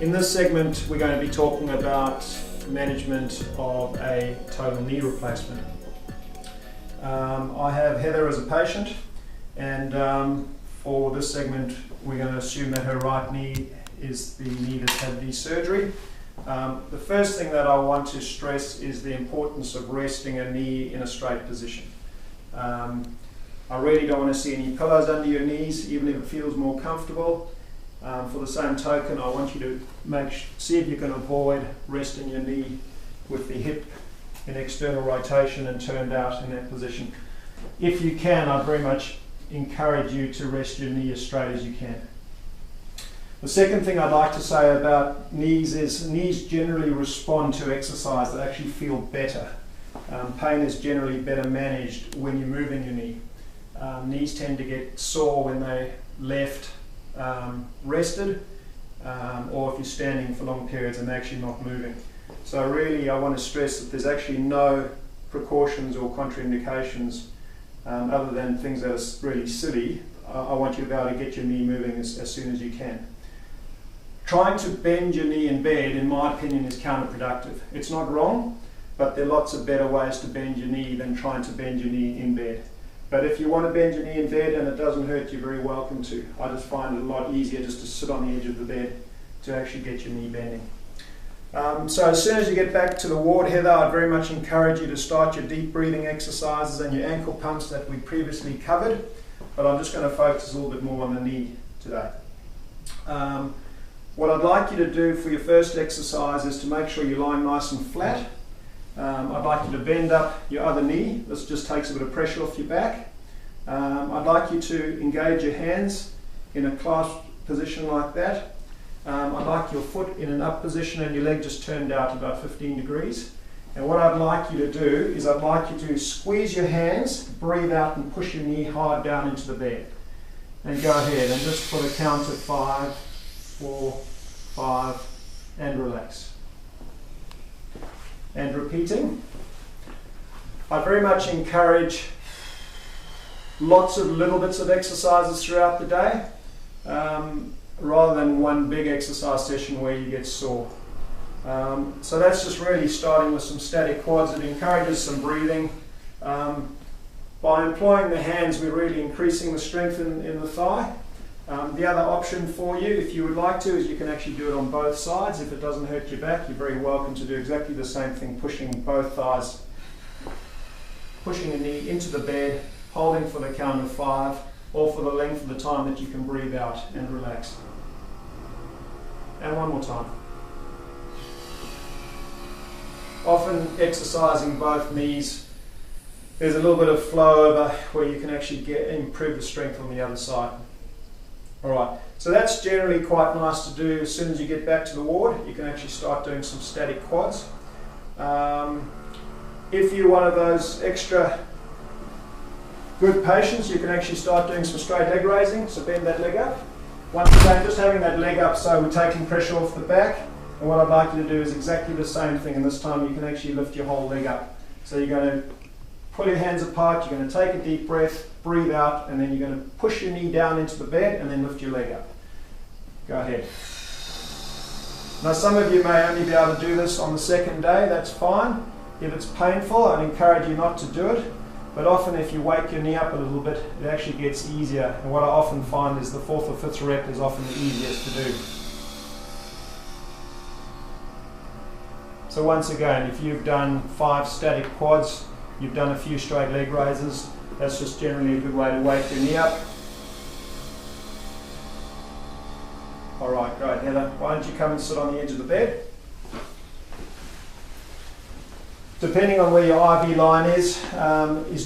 In this segment, we're going to be talking about management of a total knee replacement. I have Heather as a patient, and for this segment, we're going to assume that her right knee is the knee that's had the surgery. The first thing that I want to stress is the importance of resting a knee in a straight position. I really don't want to see any pillows under your knees, even if it feels more comfortable. For the same token, I want you to see if you can avoid resting your knee with the hip in external rotation and turned out in that position. If you can, I very much encourage you to rest your knee as straight as you can. The second thing I'd like to say about knees is knees generally respond to exercise. They actually feel better. Pain is generally better managed when you're moving your knee. Knees tend to get sore when they're left rested, or if you're standing for long periods and they're actually not moving. So really I want to stress that there's actually no precautions or contraindications other than things that are really silly. I want you to be able to get your knee moving as soon as you can. Trying to bend your knee in bed, in my opinion, is counterproductive. It's not wrong, but there are lots of better ways to bend your knee than trying to bend your knee in bed. But if you want to bend your knee in bed and it doesn't hurt, you're very welcome to. I just find it a lot easier just to sit on the edge of the bed to actually get your knee bending. So as soon as you get back to the ward, Heather, I'd very much encourage you to start your deep breathing exercises and your ankle pumps that we previously covered, but I'm just going to focus a little bit more on the knee today. What I'd like you to do for your first exercise is to make sure you're lying nice and flat. I'd like you to bend up your other knee. This just takes a bit of pressure off your back. I'd like you to engage your hands in a clasped position like that. I'd like your foot in an up position and your leg just turned out about 15 degrees. And what I'd like you to do is I'd like you to squeeze your hands, breathe out and push your knee hard down into the bed. And go ahead and just for the count of 5, 4, 5 and relax. And repeating. I very much encourage lots of little bits of exercises throughout the day, rather than one big exercise session where you get sore. So that's just really starting with some static quads. It encourages some breathing. By employing the hands, we're really increasing the strength in the thigh. The other option for you, if you would like to, is you can actually do it on both sides. If it doesn't hurt your back, you're very welcome to do exactly the same thing, pushing both thighs, pushing the knee into the bed, holding for the count of 5, or for the length of the time that you can breathe out and relax. And one more time. Often exercising both knees, there's a little bit of flow over where you can actually improve the strength on the other side. Alright, so that's generally quite nice to do as soon as you get back to the ward. You can actually start doing some static quads. If you're one of those extra good patients, you can actually start doing some straight leg raising, so bend that leg up. Once again, just having that leg up so we're taking pressure off the back, and what I'd like you to do is exactly the same thing, and this time you can actually lift your whole leg up. So you're going to pull your hands apart, you're going to take a deep breath, breathe out, and then you're going to push your knee down into the bed and then lift your leg up. Go ahead. Now some of you may only be able to do this on the second day, that's fine. If it's painful, I'd encourage you not to do it, but often if you wake your knee up a little bit, it actually gets easier, and what I often find is the 4th or 5th rep is often the easiest to do. So once again, if you've done 5 static quads, you've done a few straight leg raises, that's just generally a good way to wake your knee up. Alright, great, Heather. Why don't you come and sit on the edge of the bed? Depending on where your IV line is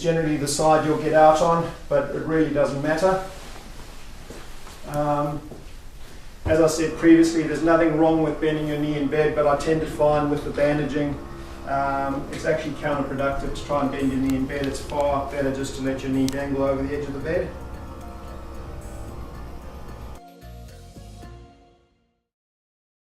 generally the side you'll get out on, but it really doesn't matter. As I said previously, there's nothing wrong with bending your knee in bed, but I tend to find with the bandaging, it's actually counterproductive to try and bend your knee in bed. It's far better just to let your knee dangle over the edge of the bed.